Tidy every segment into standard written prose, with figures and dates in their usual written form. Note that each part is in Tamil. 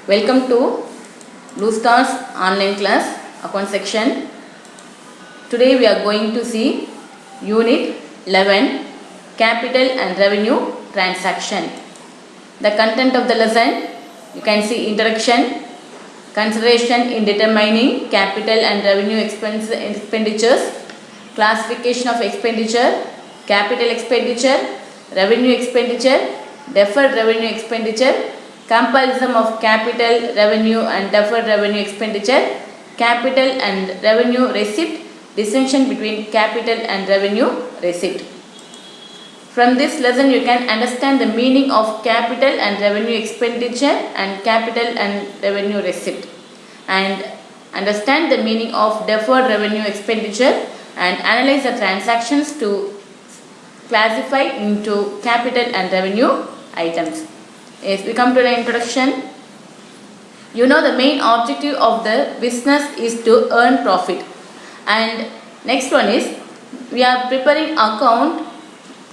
Welcome to Blue Stars online class account section. Today we are going to see Unit 11 Capital and Revenue Transaction. The content of the lesson, you can see introduction, consideration in determining capital and revenue expenditures, classification of expenditure, capital expenditure, revenue expenditure, deferred revenue expenditure, comparison of capital revenue and deferred revenue expenditure, capital and revenue receipt, distinction between capital and revenue receipt. From this lesson you can understand the meaning of capital and revenue expenditure and capital and revenue receipt, and understand the meaning of deferred revenue expenditure and analyze the transactions to classify into capital and revenue items. Yes, we come to the introduction. You know the main objective of the business is to earn profit, and next one is we are preparing account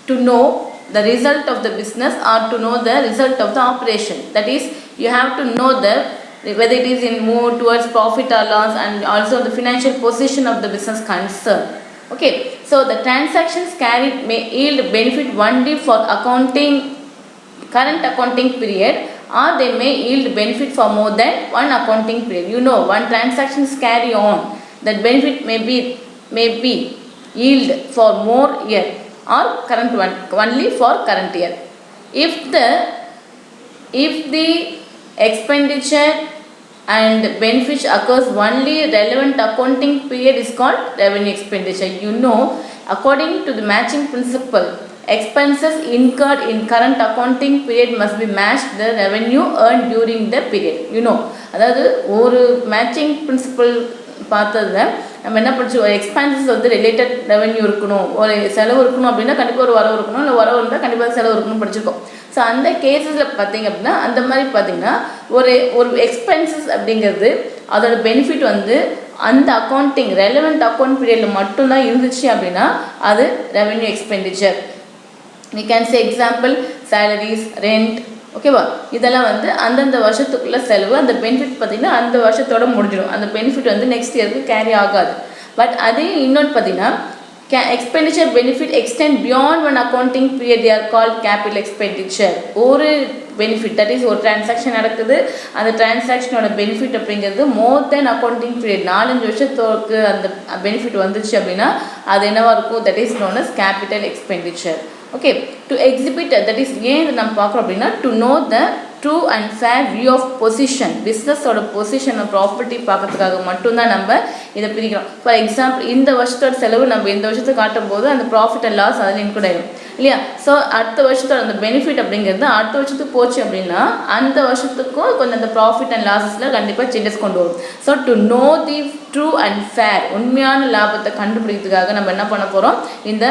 to know the result of the business or to know the result of the operation. That is, you have to know whether it is in more towards profit or loss, and also the financial position of the business concerned. Okay, so the transactions carried may yield benefit only for current accounting period, or they may yield benefit for more than one accounting period. You know, one transactions carry on, that benefit may be yield for more year or current one only for current year. If the expenditure and benefit occurs only relevant accounting period is called revenue expenditure. You know, according to the matching principle, expenses incurred in current accounting period must be matched the revenue earned during the period. You know, அதாவது ஒரு மேட்சிங் பிரின்சிபல் பார்த்ததுல நம்ம என்ன படிச்சோம், ஒரு எக்ஸ்பென்சஸ் வந்து ரிலேட்டட் ரெவென்யூ இருக்கணும், ஒரு செலவு இருக்கணும் அப்படின்னா கண்டிப்பாக ஒரு வரவு இருக்கணும், இல்லை வரவு இருந்தால் கண்டிப்பாக செலவு இருக்கணும்னு படிச்சிருக்கோம். ஸோ அந்த கேஸஸில் பார்த்தீங்க அப்படின்னா அந்த மாதிரி பார்த்தீங்கன்னா ஒரு எக்ஸ்பென்சஸ் அப்படிங்கிறது அதோட பெனிஃபிட் வந்து அந்த அக்கௌண்டிங் ரெலவெண்ட் அக்கௌண்ட் பீரியடில் மட்டும்தான் இருந்துச்சு அப்படின்னா அது revenue expenditure. we can say example salaries, rent, ஓகேவா, இதெல்லாம் வந்து அந்தந்த வருஷத்துக்குள்ள செலவு. அந்த பெனிஃபிட் பார்த்தீங்கன்னா அந்த வருஷத்தோட முடிஞ்சிடும், அந்த பெனிஃபிட் வந்து நெக்ஸ்ட் இயருக்கு கேரி ஆகாது. பட் அதே இன்னொன்று பார்த்தீங்கன்னா expenditure benefit extend beyond one accounting period, they are called capital expenditure. ஒரு பெனிஃபிட், தட் இஸ் ஒரு டிரான்சாக்ஷன் நடக்குது, அந்த டிரான்சாக்ஷனோட பெனிஃபிட் அப்படிங்கிறது மோர் தென் அக்கௌண்டிங் பீரியட் 4-5 வருஷத்துக்கு அந்த பெனிஃபிட் வந்துச்சு அப்படின்னா அது என்னவா இருக்கும், that is known as capital expenditure. Okay, to exhibit, that is ஏன் நம்ம பார்க்குறோம் அப்படின்னா to know the true and fair view of position, பிஸ்னஸோட பொசிஷனை ப்ராப்பர்ட்டி பார்க்கறதுக்காக மட்டும்தான் நம்ம இதை பிரிக்கிறோம். ஃபார் எக்ஸாம்பிள், இந்த வருஷத்தோட செலவு நம்ம இந்த வருஷத்துக்கு காட்டும் போது அந்த ப்ராஃபிட் அண்ட் லாஸ் அதில் இன்க்ளூட் ஆகிடும் இல்லையா. ஸோ அடுத்த வருஷத்தோட அந்த பெனிஃபிட் அப்படிங்கிறது அடுத்த வருஷத்துக்கு போச்சு அப்படின்னா அந்த வருஷத்துக்கும் கொஞ்சம் அந்த ப்ராஃபிட் அண்ட் லாஸஸில் கண்டிப்பாக சேஞ்சஸ் கொண்டு வரும். So to know the true and fair, உண்மையான லாபத்தை கண்டுபிடிக்கிறதுக்காக நம்ம என்ன பண்ண போகிறோம், இந்த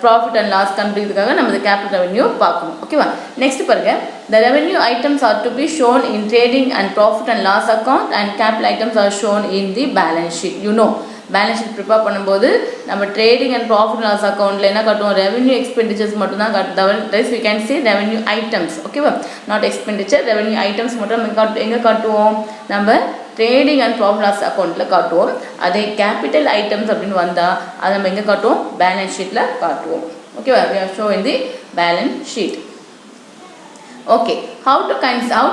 ப்ராஃபிட் அண்ட் லாஸ் கண்டுபிடிக்கிறதுக்காக நம்ம இந்த கேபிட்டல் ரெவென்யூ பார்க்கணும். ஓகேவா, நெக்ஸ்ட் பாருங்க, the revenue items are to be shown in trading and profit and loss account, and capital items are shown in the balance sheet. You know, balance sheet prepare பண்ணும்போது நம்ம ட்ரேடிங் அண்ட் ப்ராஃபிட் லாஸ் அக்கௌண்ட்டில் என்ன காட்டுவோம், ரெவென்யூ எக்ஸ்பெண்டிச்சர்ஸ் மட்டும் தான் காட்டுவோம். We can see revenue items, ஓகேவா, நாட் எக்ஸ்பெண்டிச்சர். ரெவென்யூ ஐட்டம்ஸ் மட்டும் நம்ம எங்கே காட்டுவோம், நம்ம ட்ரேடிங் அண்ட் ப்ராஃபிட் லாஸ் அக்கௌண்ட்டில் காட்டுவோம். அதே கேபிட்டல் ஐட்டம்ஸ் அப்படின்னு வந்தால் அதை நம்ம எங்கே காட்டுவோம், பேலன்ஸ் ஷீட்டில் காட்டுவோம். ஓகேவா, we are show in the balance sheet. Okay, how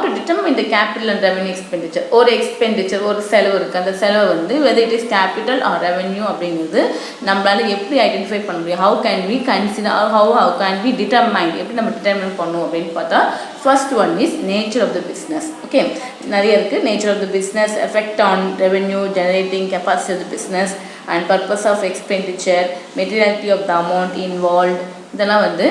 to determine the capital and revenue expenditure. ஒரு எக்ஸ்பெண்டிச்சர், ஒரு செலவு இருக்குது, அந்த செலவு வந்து whether it is capital or revenue அப்படிங்கிறது நம்மளால எப்படி ஐடென்டிஃபை பண்ண முடியும், how can we consider or how can we determine, எப்படி நம்ம டிட்டர்மைன் பண்ணுவோம் அப்படின்னு பார்த்தா first one is nature of the business. Okay, நிறைய இருக்குது. Nature of the business, effect on revenue, generating capacity of the business and purpose of expenditure, materiality of the amount involve, இதெல்லாம் வந்து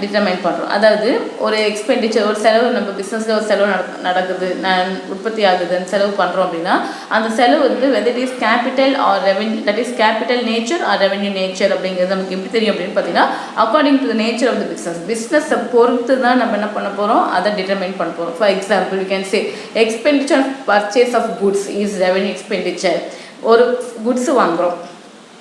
டிட்டர்மைன் பண்ணுறோம். அதாவது ஒரு எக்ஸ்பெண்டிச்சர், ஒரு செலவு நம்ம பிஸ்னஸில் ஒரு செலவு நடக்குது, உற்பத்தி ஆகுதுன்னு செலவு பண்ணுறோம் அப்படின்னா அந்த செலவு வந்து whether it is capital or revenue, that is capital nature or revenue nature அப்படிங்கிறது நமக்கு எப்படி தெரியும் அப்படின்னு பார்த்தீங்கன்னா according to the nature of the பிஸ்னஸை பொறுத்து தான் நம்ம என்ன பண்ண போகிறோம், அதை டிட்டர்மைன் பண்ண போகிறோம். For example, you can say expenditure purchase of goods is revenue expenditure. ஒரு குட்ஸு வாங்குகிறோம்,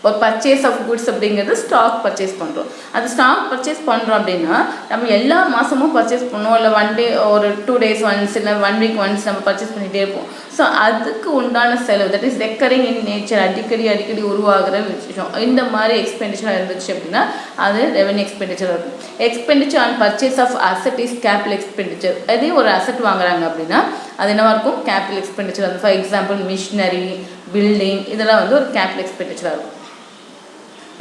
ஒரு பர்ச்சேஸ் ஆஃப் குட்ஸ் அப்படிங்கிறது ஸ்டாக் பர்ச்சேஸ் பண்ணுறோம். அது ஸ்டாக் பர்ச்சேஸ் பண்ணுறோம் அப்படின்னா நம்ம எல்லா மாதமும் பர்ச்சேஸ் பண்ணுவோம், இல்லை ஒன் டே ஒரு 2 days ஒன்ஸ் இல்லை 1 week ஒன்ஸ் நம்ம பர்ச்சேஸ் பண்ணிகிட்டே இருப்போம். ஸோ அதுக்கு உண்டான செலவு, that is recurring in nature, அடிக்கடி உருவாகிற விஷயம். இந்த மாதிரி எக்ஸ்பெண்டிச்சர் இருந்துச்சு அப்படின்னா அது ரெவென்யூ எக்ஸ்பெண்டிச்சர் இருக்கும். Expenditure on purchase of asset is capital expenditure. அதே ஒரு அசெட் வாங்குறாங்க அப்படின்னா அது என்னவா இருக்கும்? Capital expenditure. வந்து ஃபார் எக்ஸாம்பிள் மிஷினரி, பில்டிங், இதெல்லாம் வந்து ஒரு கேபிட்டல் எக்ஸ்பெண்டிச்சராக இருக்கும்.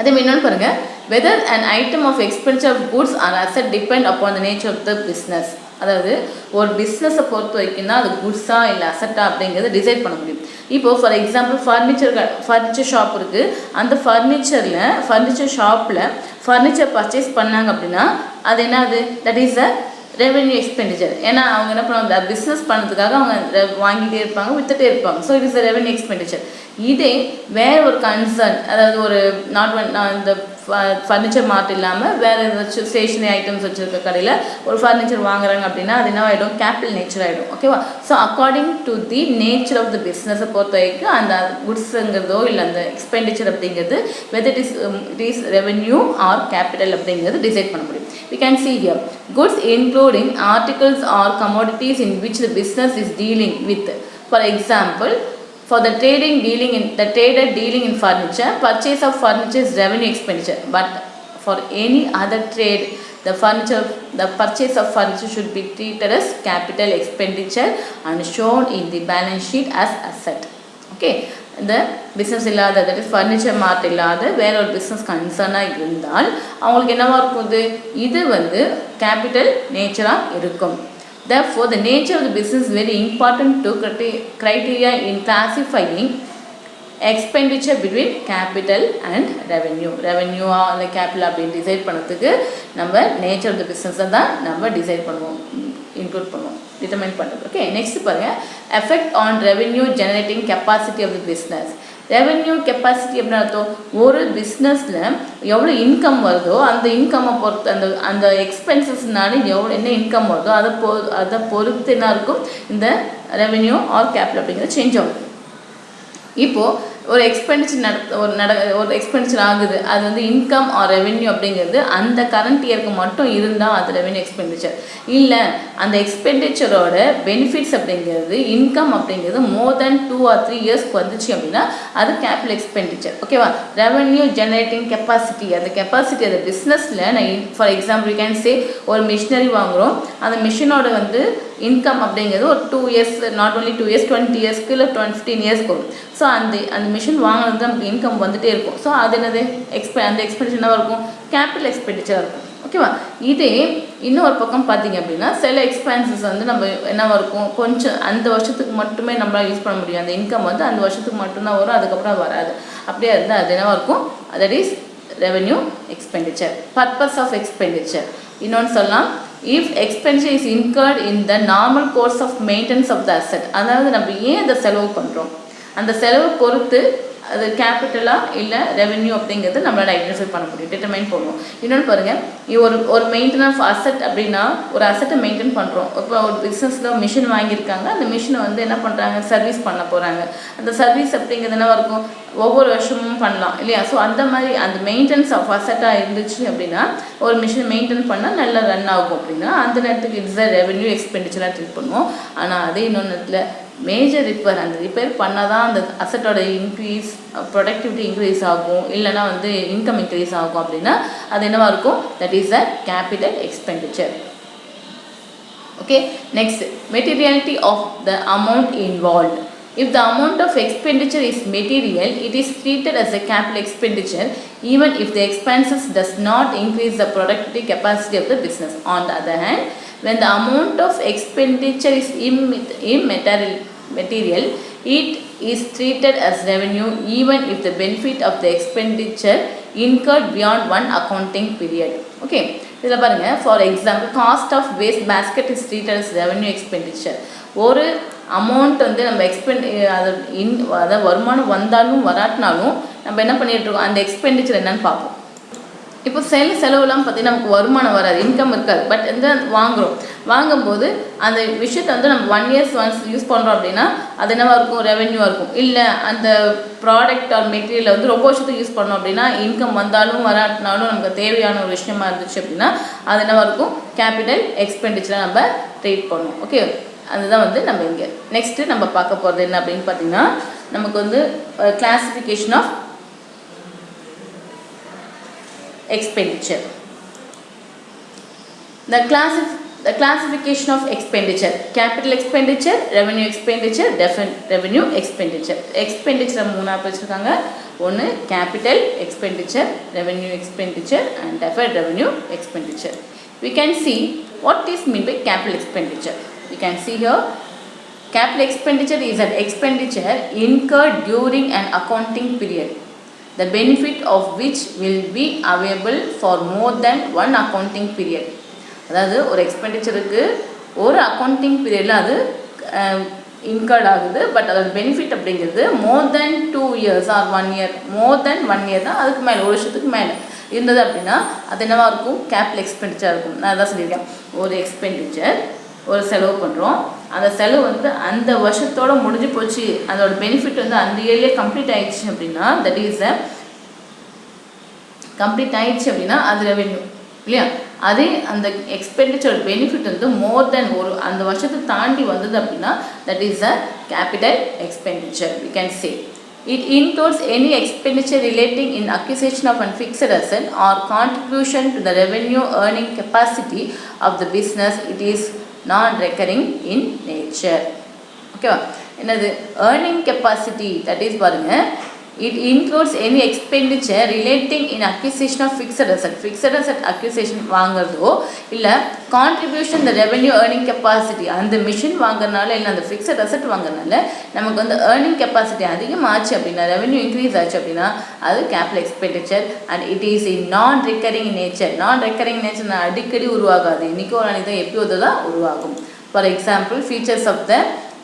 அதே மாதிரி இன்னொன்று பாருங்கள், whether and item of expenditure of goods or asset depend upon the nature of the business. அதாவது ஒரு பிஸ்னஸை பொறுத்த வரைக்கும் தான் அது குட்ஸா இல்லை அசட்டா அப்படிங்கிறத டிசைட் பண்ண முடியும். இப்போது ஃபார் எக்ஸாம்பிள் ஃபர்னிச்சர் ஷாப் இருக்குது. அந்த ஃபர்னிச்சர் ஷாப்பில் ஃபர்னிச்சர் பர்ச்சேஸ் பண்ணாங்க அப்படின்னா அது என்னது? That is a revenue expenditure. ஏன்னா அவங்க என்ன பண்ணுவாங்க, பிஸ்னஸ் பண்ணுறதுக்காக அவங்க வாங்கிட்டே இருப்பாங்க, வித்துட்டே இருப்பாங்க. So it is a revenue expenditure. இதே வேறு ஒரு கன்சர்ன், அதாவது ஒரு இந்த ஃபர்னிச்சர் மார்ட் இல்லாமல் வேறு ஏதாச்சும் ஸ்டேஷனரி ஐட்டம்ஸ் வச்சுருக்க கடையில் ஒரு ஃபர்னிச்சர் வாங்குறாங்க அப்படின்னா அது என்ன ஆகிடும்? கேபிட்டல் நேச்சர் ஆகிடும். ஓகேவா? So according to the nature of the பிஸ்னஸை பொறுத்த வரைக்கும் அந்த குட்ஸுங்கிறதோ இல்லை அந்த எக்ஸ்பெண்டிச்சர் அப்படிங்கிறது whether it is revenue or capital அப்படிங்கிறது டிசைட் பண்ண முடியும். We can see here goods including articles or commodities in which the business is dealing with. For example, for the trader dealing in furniture, purchase of furniture is revenue expenditure. But for any other trade, the purchase of furniture should be treated as capital expenditure and shown in the balance sheet as asset. Okay. இந்த பிஸ்னஸ் இல்லாத, தட் இஸ் ஃபர்னிச்சர் மார்ட் இல்லாத வேற ஒரு பிஸ்னஸ் கன்சர்னாக இருந்தால் அவங்களுக்கு என்னவா இருக்கும்? இது வந்து கேபிட்டல் நேச்சராக இருக்கும். Therefore, the nature of the business is very important to criteria in classifying expenditure between capital and revenue. ரெவென்யூவா இல்லை கேபிட்டல் அப்படின்னு டிசைட் பண்ணுறதுக்கு நம்ம நேச்சர் ஆஃப் த பிஸ்னஸை தான் நம்ம டிசைட் பண்ணுவோம், இன்க்ளூட் பண்ணுவோம், டிட்டர்மைன் பண்ணுறது. ஓகே, நெக்ஸ்ட் பாருங்கள், effect on revenue generating capacity of the business. Revenue capacity அப்படின்னு அர்த்தம், ஒரு பிஸ்னஸில் எவ்வளோ இன்கம் வருதோ அந்த இன்கம்மை பொறுத்து, அந்த எக்ஸ்பென்சஸ்னால என்ன இன்கம் வருதோ அதை பொறுத்து என்ன இருக்கும்? இந்த ரெவென்யூ ஆர் கேபிட்டல் அப்படிங்கிறது சேஞ்ச் ஆகும். இப்போது ஒரு எக்ஸ்பெண்டிச்சர் ஆகுது, அது வந்து இன்கம் ஆர் ரெவென்யூ அப்படிங்கிறது அந்த கரண்ட் இயருக்கு மட்டும் இருந்தால் அது ரெவென்யூ எக்ஸ்பெண்டிச்சர். இல்லை அந்த எக்ஸ்பெண்டிச்சரோட பெனிஃபிட்ஸ் அப்படிங்கிறது, இன்கம் அப்படிங்கிறது மோர் தென் 2 or 3 இயர்ஸ்க்கு வந்துச்சு அப்படின்னா அது கேபிட்டல் எக்ஸ்பெண்டிச்சர். ஓகேவா? ரெவென்யூ ஜெனரேட்டிங் கெப்பாசிட்டி, அந்த கெப்பாசிட்டி அந்த பிஸ்னஸில் நான் ஃபார் எக்ஸாம்பிள் கேன் சே ஒரு மிஷினரி வாங்குகிறோம், அந்த மிஷினோட வந்து இன்கம் அப்படிங்கிறது ஒரு 2 years, நாட் ஓன்லி 2 years, 20 yearsக்கு இல்லை 15 yearsக்கு வரும். ஸோ அந்த மிஷின் வாங்கினது நமக்கு இன்கம் வந்துகிட்டே இருக்கும். ஸோ அது என்னது? அந்த எக்ஸ்பெண்டிச்சர் என்னவாக இருக்கும்? கேபிட்டல் எக்ஸ்பெண்டிச்சராக இருக்கும். ஓகேவா? இதே இன்னொரு பக்கம் பார்த்தீங்க அப்படின்னா சில எக்ஸ்பென்சஸ் வந்து நம்ம என்னவாக இருக்கும்? கொஞ்சம் அந்த வருஷத்துக்கு மட்டுமே நம்மளால் யூஸ் பண்ண முடியும். அந்த இன்கம் வந்து அந்த வருஷத்துக்கு மட்டும்தான் வரும், அதுக்கப்புறம் வராது. அப்படியே இருந்தால் அது என்னவாக இருக்கும்? That is revenue expenditure. Purpose of expenditure இன்னொன்று சொல்லலாம், if expenditure is incurred in the normal course of maintenance of the asset. அதாவது நம்ம ஏன் அந்த செலவு பண்ணுறோம், அந்த செலவு பொறுத்து அது கேபிட்டலாக இல்லை ரெவென்யூ அப்படிங்கிறது நம்மளால் ஐடென்டிஃபை பண்ண முடியும், டிட்டர்மைன் பண்ணுவோம். இன்னொன்று பாருங்கள், ஒரு மெயின்டெனன்ஸ் ஆஃப் அசெட் அப்படின்னா ஒரு அசெட்டை மெயின்டைன் பண்ணுறோம். இப்போ ஒரு பிஸ்னஸில் மிஷின் வாங்கியிருக்காங்க, அந்த மிஷினை வந்து என்ன பண்ணுறாங்க? சர்வீஸ் பண்ண போகிறாங்க. அந்த சர்வீஸ் அப்படிங்கிறது என்னவாக இருக்கும்? ஒவ்வொரு வருஷமும் பண்ணலாம் இல்லையா? ஸோ அந்த மாதிரி அந்த மெயின்டெனன்ஸ் ஆஃப் அசெட்டாக இருந்துச்சு அப்படின்னா ஒரு மிஷினை மெயின்டைன் பண்ணால் நல்லா ரன் ஆகும் அப்படின்னா அந்த நேரத்துக்கு இட்ஸ் அ ரெவென்யூ எக்ஸ்பெண்டிச்சராக ட்ரீட் பண்ணுவோம். ஆனால் அதே இன்னொன்று நேரத்தில் மேஜர் ரிப்பேர், அந்த ரிப்பேர் பண்ணால் தான் அந்த அசட்டோட இன்க்ரீஸ், ப்ரொடக்டிவிட்டி இன்க்ரீஸ் ஆகும், இல்லைனா வந்து இன்கம் இன்க்ரீஸ் ஆகும் அப்படின்னா அது என்னவாக இருக்கும்? That is a capital expenditure. Okay, next, materiality of the amount involved. If the amount of expenditure is material, it is treated as a capital expenditure even if the expenses does not increase the productivity capacity of the business. On the other hand, when the amount of expenditure is immaterial, it is treated as revenue even if the benefit of the expenditure incurred beyond one accounting period. Okay, இதில் பாருங்கள், for example cost of waste basket is treated as revenue expenditure. ஒரு அமௌண்ட் வந்து நம்ம அதாவது வருமானம் வந்தாலும் வராட்டினாலும் நம்ம என்ன பண்ணிகிட்ருக்கோம்? அந்த எக்ஸ்பெண்டிச்சர் என்னன்னு பார்ப்போம். இப்போ செலவுலாம் பார்த்திங்கன்னா நமக்கு வருமானம் வராது, இன்கம் இருக்காது. பட் வாங்கும்போது அந்த விஷயத்தை வந்து நம்ம 1 year ஒன்ஸ் யூஸ் பண்ணுறோம் அப்படின்னா அது என்னவாக இருக்கும், ரெவென்யூவாக இருக்கும். இல்லை அந்த ப்ராடக்ட் ஆர் மெட்டீரியலை வந்து ரொம்ப வருஷத்துக்கு யூஸ் பண்ணோம் அப்படின்னா இன்கம் வந்தாலும் வராட்டினாலும் நமக்கு தேவையான ஒரு விஷயமா இருந்துச்சு அப்படின்னா அது என்னவாக இருக்கும், கேபிட்டல் எக்ஸ்பெண்டிச்சரை நம்ம ட்ரீட் பண்ணுவோம். ஓகே, அதுதான் வந்து நம்ம இங்கே நெக்ஸ்ட்டு நம்ம பார்க்க போகிறது என்ன அப்படின்னு பார்த்தீங்கன்னா, நமக்கு வந்து classification of expenditure. The classification of expenditure: capital expenditure, revenue expenditure, definite revenue expenditure. Expenditure மூணா பிரிச்சிருக்காங்க. ஒன்று capital expenditure, revenue expenditure and deferred revenue expenditure. We can see what is meant by capital expenditure. We can see here capital expenditure is an expenditure incurred during an accounting period, the benefit of which will be available for more than one accounting period. அதாவது ஒரு எக்ஸ்பெண்டிச்சருக்கு ஒரு அக்கௌண்டிங் பீரியடில் அது இன்கர்ட் ஆகுது. பட் அதோட பெனிஃபிட் அப்படிங்கிறது மோர் தென் 2 years ஆர் 1 year, மோர் தென் 1 year தான், அதுக்கு மேலே ஒரு வருஷத்துக்கு மேலே இருந்தது அப்படின்னா அது என்னவாக இருக்கும், கேபிட்டல் எக்ஸ்பெண்டிச்சர் இருக்கும். நான் அதான் சொல்லியிருக்கேன், ஒரு எக்ஸ்பெண்டிச்சர் ஒரு செலவு பண்ணுறோம், அந்த செலவு வந்து அந்த வருஷத்தோடு முடிஞ்சு போச்சு, அதோட பெனிஃபிட் வந்து அந்த இயர்லேயே கம்ப்ளீட் ஆகிடுச்சு அப்படின்னா தட் இஸ் கம்ப்ளீட் ஆகிடுச்சு அப்படின்னா அது ரெவென்யூ இல்லையா. அதே அந்த எக்ஸ்பெண்டிச்சர் பெனிஃபிட் வந்து மோர் தென் ஒரு அந்த வருஷத்தை தாண்டி வந்தது அப்படின்னா that is a capital expenditure. We can say it includes any expenditure relating in acquisition of a fixed asset or contribution to the revenue earning capacity of the business. It is non-recurring in nature. Okay, என்னது earning capacity, that is பாருங்க, it includes any expenditure relating in acquisition of fixed asset acquisition வாங்குறதோ இல்லை contribution the revenue earning capacity, அந்த மிஷின் வாங்குறதுனால இல்லை அந்த ஃபிக்ஸட் அசெட் வாங்குறதுனால நமக்கு வந்து earning capacity அதிகமாச்சு அப்படின்னா, ரெவென்யூ இன்க்ரீஸ் ஆச்சு அப்படின்னா அது capital expenditure. And it is in non recurring nature. Non recurring nature அடிக்கடி உருவாகாது, இன்றைக்கி ஒரு நாளைக்கு தான் எப்போது தான் உருவாகும். For example features of the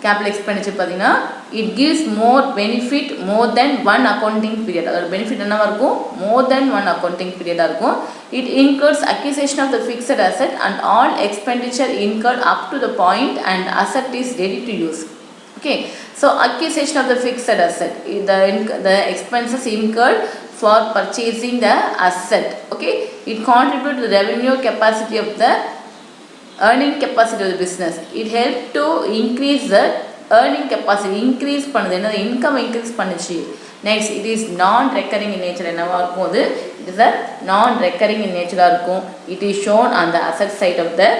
capital expenditure பார்த்தீங்கன்னா, it gives more benefit more than 1 accounting period. அதோட பெனிஃபிட் என்னவாக இருக்கும், மோர் தென் 1 அக்கௌண்டிங் பீரியடாக இருக்கும். It incurs acquisition of the fixed asset and all expenditure incurred up to the point and asset is ready to use. Okay, so acquisition of the fixed asset, the expenses incurred for purchasing the asset. Okay, it contributes to the revenue capacity of the earning capacity of the business. It helps to increase the earning capacity, increase பண்ணுது, என்னது income increase பண்ணுச்சு. Next, it is non-recurring in nature. என்னவா இருக்கும் அது, it is a non-recurring in nature இருக்கும். It is shown on the asset side of the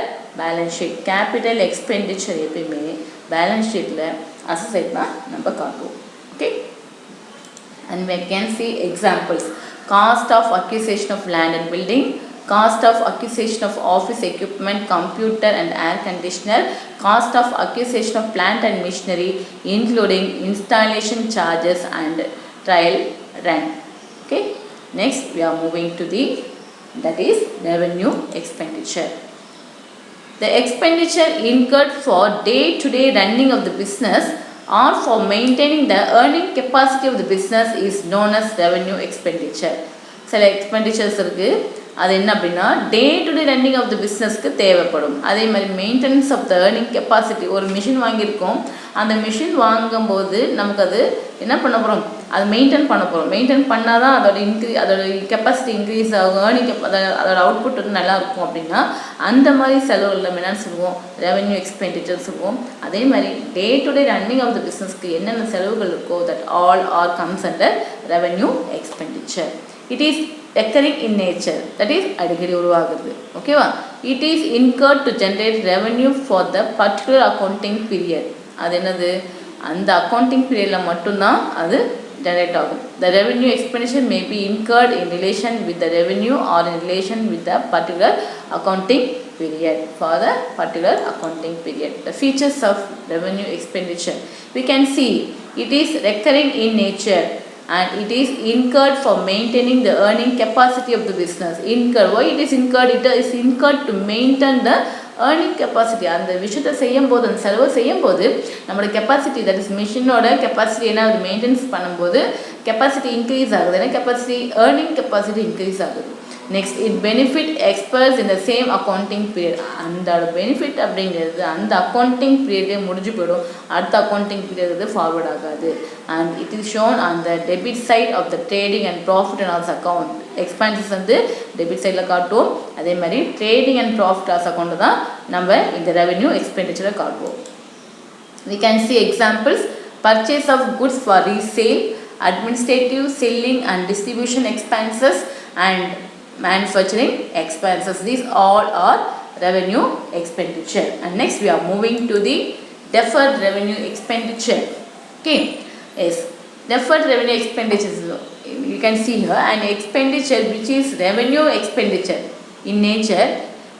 balance sheet. Capital expenditure எப்பயுமே பேலன்ஸ் ஷீட்டில் அசட் சைட் தான் நம்ம காட்டுவோம். Okay, and we can see examples. Cost of acquisition of land and building, cost of acquisition of office equipment, computer and air conditioner, cost of acquisition of plant and machinery including installation charges and trial run. Okay, next we are moving to the, that is revenue expenditure. The expenditure incurred for day-to-day running of the business or for maintaining the earning capacity of the business is known as revenue expenditure. சில எக்ஸ்பெண்டிச்சர்ஸ் இருக்குது, அது என்ன அப்படின்னா day to day running of the பிஸ்னஸ்க்கு தேவைப்படும். அதே மாதிரி maintenance of the earning capacity. ஒரு மிஷின் வாங்கியிருக்கோம், அந்த மிஷின் வாங்கும்போது நமக்கு அது என்ன பண்ண போகிறோம், அது மெயின்டைன் பண்ண போகிறோம். மெயின்டைன் பண்ணால் தான் அதோட கெப்பாசிட்டி இன்க்ரீஸ் ஆகும், ஏர்னிங் அதோட அவுட்புட் வந்து நல்லாயிருக்கும். அப்படின்னா அந்த மாதிரி செலவுகளில் நம்ம என்னென்னு சொல்லுவோம், ரெவென்யூ எக்ஸ்பெண்டிச்சர் சொல்லுவோம். அதே மாதிரி day to day running of the பிஸ்னஸ்க்கு என்னென்ன செலவுகள் இருக்கோ that all are comes under revenue expenditure. It is recurring in nature, that is அடிக்கடி உருவாகுது. ஓகேவா, it is incurred to generate revenue for the particular accounting period. அது என்னது, அந்த அக்கௌண்டிங் பீரியடில் மட்டும்தான் அது ஜெனரேட் ஆகும். The revenue expenditure may be incurred in relation with the revenue or in relation with the particular accounting period. For the particular accounting period, the features of revenue expenditure, we can see it is recurring in nature and it is incurred for maintaining the earning capacity of the business. Incurred, why it is incurred? It is incurred to maintain the earning capacity. அந்த விஷயத்தை செய்யும்போது, அந்த செலவு செய்யும்போது நம்மளோட கெப்பாசிட்டி, தட் இஸ் மிஷினோட கெப்பாசிட்டி என்ன அது மெயின்டெனன்ஸ் பண்ணும்போது கெப்பாசிட்டி இன்க்ரீஸ் ஆகுது. ஏன்னா கெப்பாசிட்டி ஏர்னிங் கெப்பாசிட்டி இன்க்ரீஸ் ஆகுது. Next, it benefit experts in the same accounting period. அந்த பெனிஃபிட் அப்படிங்கிறது அந்த அக்கௌண்டிங் பீரியடே முடிஞ்சு போயிடும், அடுத்த அக்கௌண்டிங் பீரியட் ஃபார்வர்ட் ஆகாது. And it is shown on the debit side of the trading and profit and loss account. Expenses வந்து டெபிட் சைடில் காட்டுவோம், அதே மாதிரி trading and profit loss account தான் நம்ம இந்த ரெவென்யூ எக்ஸ்பெண்டிச்சரை காட்டுவோம். We can see examples: purchase of goods for resale, administrative, selling and distribution expenses, and manufacturing expenses. These all are revenue expenditure. And next we are moving to the deferred revenue expenditure. Okay, yes, deferred revenue expenditure, you can see here an expenditure which is revenue expenditure in nature,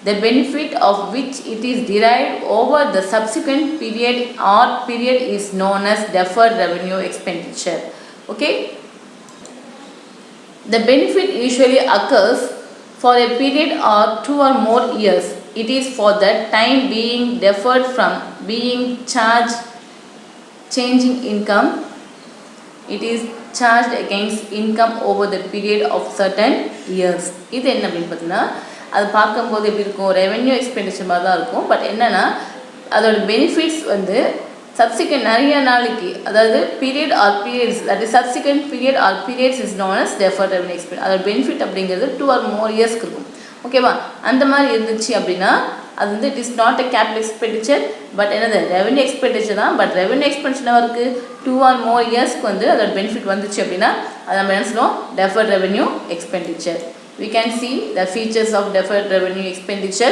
the benefit of which it is derived over the subsequent period or period is known as deferred revenue expenditure. Okay, the benefit usually occurs for a period or 2 or more years. It is for the time being deferred from being charged changing income. It is charged against income over the period of certain years. இது என்ன அப்படின்னு பார்த்தீங்கன்னா, அது பார்க்கும்போது எப்படி இருக்கும், ரெவென்யூ எக்ஸ்பெண்டிச்சர் மாதிரி தான் இருக்கும். பட் என்னென்னா அதோட பெனிஃபிட்ஸ் வந்து சப்சிக்வெண்ட் நிறைய நாளைக்கு, அதாவது period or periods, that is subsequent period or periods is known as deferred revenue expend. அதோட பெனிஃபிட் அப்படிங்கிறது 2 or more இயர்ஸ்க்கு இருக்கும். ஓகேவா, அந்த மாதிரி இருந்துச்சு அப்படின்னா அது வந்து it is not a capital expenditure, but என்னது ரெவென்யூ எக்ஸ்பெண்டிச்சர் தான். பட் ரெவென்யூ எக்ஸ்பெண்டிச்சர் இருக்குது 2 or more இயர்ஸ்க்கு வந்து அதோட பெனிஃபிட் வந்துச்சு அப்படின்னா அதை நம்ம என்ன சொல்லுவோம், deferred revenue expenditure. We can see the features of deferred revenue expenditure.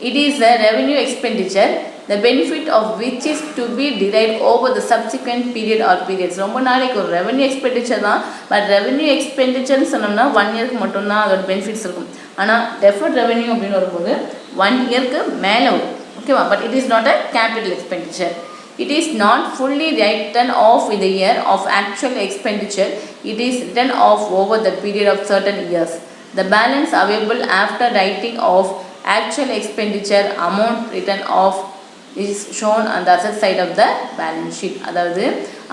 It is a revenue expenditure, the benefit of which is to be derived over the subsequent period or periods. ரொம்ப நாளைக்கு ஒரு ரெவென்யூ எக்ஸ்பெண்டிச்சர் தான், பட் ரெவென்யூ எக்ஸ்பெண்டிச்சர்னு சொன்னோம்னா 1 இயர்க்கு மட்டும்தான் அதோட பெனிஃபிட்ஸ் இருக்கும். ஆனால் டெஃபர்ட் ரெவென்யூ அப்படின்னு வரும்போது 1 இயர்க்கு மேலே வரும். ஓகேவா, but it is not a capital expenditure. It is not fully written off in the year of actual expenditure. It is written off over the period of certain years. The balance available after writing off actual expenditure amount written off is shown on the asset side of the balance sheet. அதாவது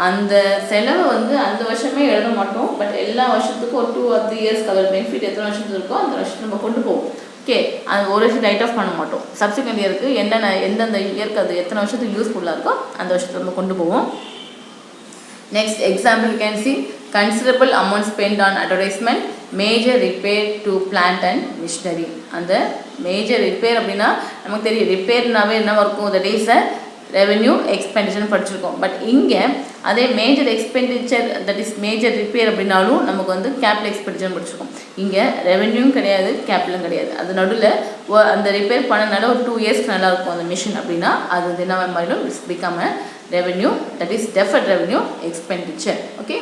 அந்த செலவு வந்து அந்த வருஷமே எழுத மாட்டோம், பட் எல்லா வருஷத்துக்கும் ஒரு 2 or 3 இயர்ஸ்க்கு அதோட பெனிஃபிட் எத்தனை வருஷத்துக்கு இருக்கோ அந்த வருஷத்துக்கு நம்ம கொண்டு போவோம். ஓகே, அது ஒரு வருஷம் ரைட் ஆஃப் பண்ண மாட்டோம். சப்சிக்வெண்ட் இயருக்கு என்னென்ன எந்தெந்த இயருக்கு அது எத்தனை வருஷத்துக்கு யூஸ்ஃபுல்லாக இருக்கோ அந்த வருஷத்துக்கு நம்ம கொண்டு போவோம். Next example can see considerable amount spent on advertisement, major repair to plant and machinery. அந்த மேஜர் ரிப்பேர் அப்படின்னா நமக்கு தெரியும், ரிப்பேர்னாவே என்ன இருக்கும், தட் இஸ் அ ரெவென்யூ எக்ஸ்பெண்டிச்சர்னு படிச்சிருக்கோம். பட் இங்கே அதே major expenditure that is major repair அப்படின்னாலும் நமக்கு வந்து கேபிட்டல் எக்ஸ்பெண்டிச்சர்னு படிச்சிருக்கோம். இங்கே ரெவென்யூவும் கிடையாது, கேபிட்டலும் கிடையாது. அது நடுவில் அந்த ரிப்பேர் பண்ணனால ஒரு 2 இயர்ஸ்க்கு நல்லா இருக்கும் அந்த மிஷின் அப்படின்னா அது என்ன மாதிரிலும் it's become a revenue, that is deferred revenue expenditure. Okay.